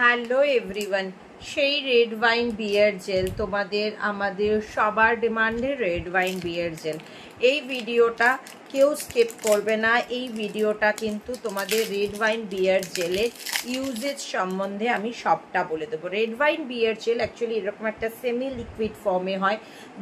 Hello everyone, সেই red wine beer jail আমাদের সবার ডিমান্ডে রেড ওয়াইন বিয়ার জেল। এই ভিডিওটা কেউ স্কিপ করবে না। এই ভিডিওটা কিন্তু তোমাদের রেড ওয়াইন বিয়ার জেলের ইউজেজ সম্বন্ধে আমি সবটা বলে দেবো। Red wine beer jail actually এরকম একটা সেমি লিকুইড ফর্মে হয়,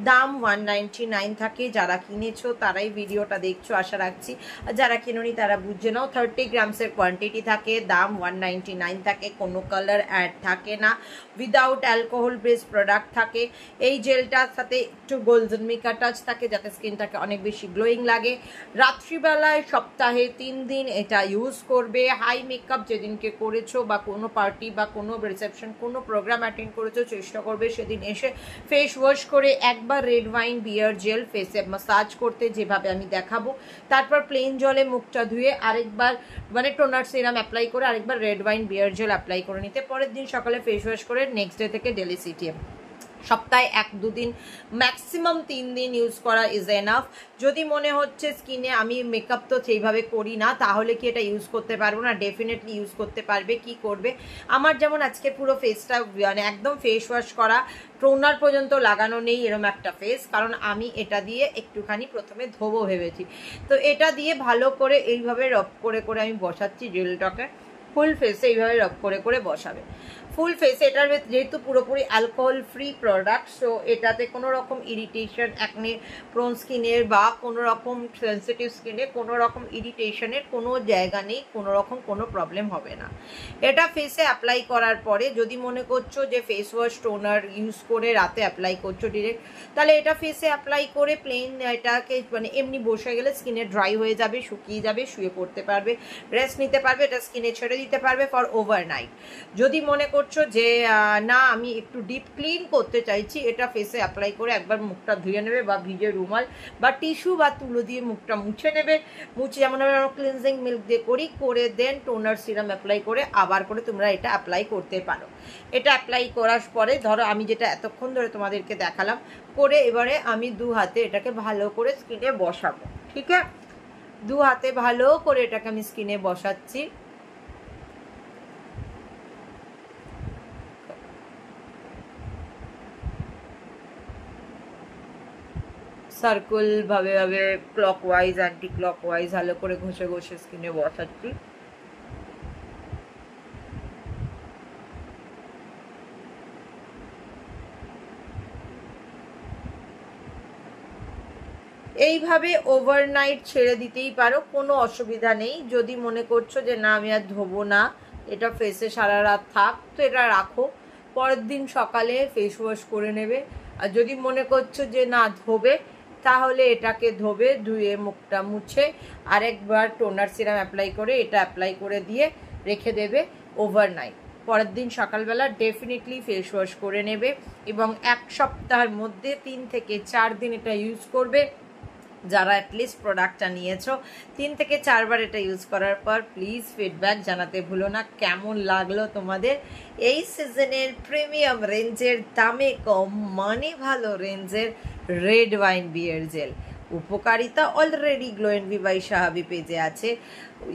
দাম 199 থাকে। যারা কিনেছো তারাই ভিডিওটা দেখছো আশা রাখছি, আর যারা কিনোনি তারা বুঝে নাও। 30 গ্রামসের কোয়ান্টিটি থাকে, দাম 199 থাকে, কোনো কালার অ্যাড থাকে না, উইদাউট অ্যালকোহল বেস প্রোডাক্ট থাকে। এই জেলটার সাথে একটু গোল্ডেন মেকা টাচ থাকে যাতে স্কিনটাকে অনেক বেশি গ্লোয়িং লাগে। রাত্রিবেলায় সপ্তাহে 3 দিন এটা ইউজ করবে। হাই মেকআপ যেদিনকে করেছো বা কোনো পার্টি বা কোনো রিসেপশন কোনো প্রোগ্রাম অ্যাটেন্ড করেছো, চেষ্টা করবে সেদিন এসে ফেস ওয়াশ করে একবার রেড ওয়াইন বিয়ার জেল ফেসে মাসাজ করতে, যেভাবে আমি দেখাবো। তারপর প্লেন জলে মুখটা ধুয়ে আরেকবার মানে টোনার সিরাম অ্যাপ্লাই করে আরেকবার red wine beer jail apply করে নিতে। পরের দিন সকালে ফেস ওয়াশ করে নেক্সট ডে থেকে ডেলি সিটিএম। সপ্তাহে 1-2 দিন, ম্যাক্সিমাম 3 দিন ইউজ করা ইজ এনাফ। যদি মনে হচ্ছে স্কিনে আমি মেকআপ তো সেইভাবে করি না, তাহলে কি এটা ইউজ করতে পারবো না? ডেফিনেটলি ইউজ করতে পারবে। কি করবে, আমার যেমন আজকে পুরো ফেসটা মানে একদম ফেস ওয়াশ করা, টোনার পর্যন্ত লাগানো নেই এরম একটা ফেস, কারণ আমি এটা দিয়ে একটুখানি প্রথমে ধোবো ভেবেছি। তো এটা দিয়ে ভালো করে এইভাবে রব করে করে আমি বসাচ্ছি জেলটাকে। ফুল ফেসে এইভাবে রব করে করে বসাবে। ফুল ফেসে এটার যেহেতু পুরোপুরি অ্যালকোহল ফ্রি প্রোডাক্ট, সো এটাতে কোনো রকম ইরিটেশন, অ্যাকনে প্রোন স্কিনের বা কোনো রকম সেন্সিটিভ স্কিনে কোনো রকম ইরিটেশনের কোনো জায়গা নেই, কোনো রকম কোনো প্রবলেম হবে না। এটা ফেসে অ্যাপ্লাই করার পরে যদি মনে করছো যে ফেস ওয়াশ টোনার ইউজ করে রাতে অ্যাপ্লাই করছো ডিরেক্ট, তাহলে এটা ফেসে অ্যাপ্লাই করে প্লেন এটাকে মানে এমনি বসে গেলে স্কিনে ড্রাই হয়ে যাবে, শুকিয়ে যাবে, শুয়ে পড়তে পারবে, রেস্ট নিতে পারবে, এটা স্কিনে ছেড়ে দিতে পারবে ফর ওভারনাইট। যদি মনে করছো যে না আমি একটু ডিপ ক্লিন করতে চাইছি, এটা ফেসে অ্যাপ্লাই করে একবার মুখটা ধুয়ে নেবে বা ভিজে রুমাল বা টিস্যু বা তুলো দিয়ে মুখটা মুছে নেবে। মুছে যেমন আমরা ক্লিনজিং মিল্ক দিয়ে করি, করে দেন টোনার সিরাম অ্যাপ্লাই করে আবার করে তোমরা এটা অ্যাপ্লাই করতে পারো। এটা অ্যাপ্লাই করার পরে ধরো আমি যেটা এতক্ষণ ধরে তোমাদেরকে দেখালাম করে, এবারে আমি 2 হাতে এটাকে ভালো করে স্কিনে বসাবো। ঠিক আছে, 2 হাতে ভালো করে এটাকে আমি স্কিনে বসাচ্ছি। সার্কেল ভাবে ভাবে ক্লকওয়াইজ অ্যান্টি ক্লকওয়াইজ ভালো করে ঘষে ঘষে স্কিনে বসাচ্ছি। এইভাবে ওভারনাইট ছেড়ে দিতেই পারো, কোনো অসুবিধা নেই। যদি মনে করছো যে না আমি আর ধোবো না, এটা ফেসে সারা রাত থাক, তো এটা রাখো, পরের দিন সকালে ফেস ওয়াশ করে নেবে। আর যদি মনে করছো যে না ধোবে, তাহলে এটাকে ধোবে, ধুয়ে মুখটা মুছে আরেকবার টোনার সিরাম অ্যাপ্লাই করে এটা অ্যাপ্লাই করে দিয়ে রেখে দেবে ওভারনাইট। পরের দিন সকালবেলা ডেফিনেটলি ফেস ওয়াশ করে নেবে এবং 1 সপ্তাহের মধ্যে 3 থেকে 4 দিন এটা ইউজ করবে। যারা অ্যাটলিস্ট প্রোডাক্টটা নিয়েছো 3 থেকে 4 বার এটা ইউজ করার পর প্লিজ ফিডব্যাক জানাতে ভুলো না কেমন লাগলো তোমাদের। এই সিজনের প্রিমিয়াম রেঞ্জের, দামে কম মানে ভালো রেঞ্জের রেড ওয়াইন বিয়ার জেল। উপকারিতা অলরেডি গ্লো এন্ড বি বাই সাহাবি পেজে আছে,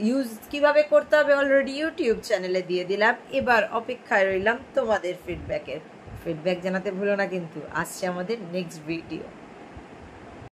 ইউজ কিভাবে করতে হবে অলরেডি ইউটিউব চ্যানেলে দিয়ে দিলাম। এবার অপেক্ষায় রইলাম তোমাদের ফিডব্যাকের। ফিডব্যাক জানাতে ভুলো না কিন্তু। আসছে আমাদের নেক্সট ভিডিও।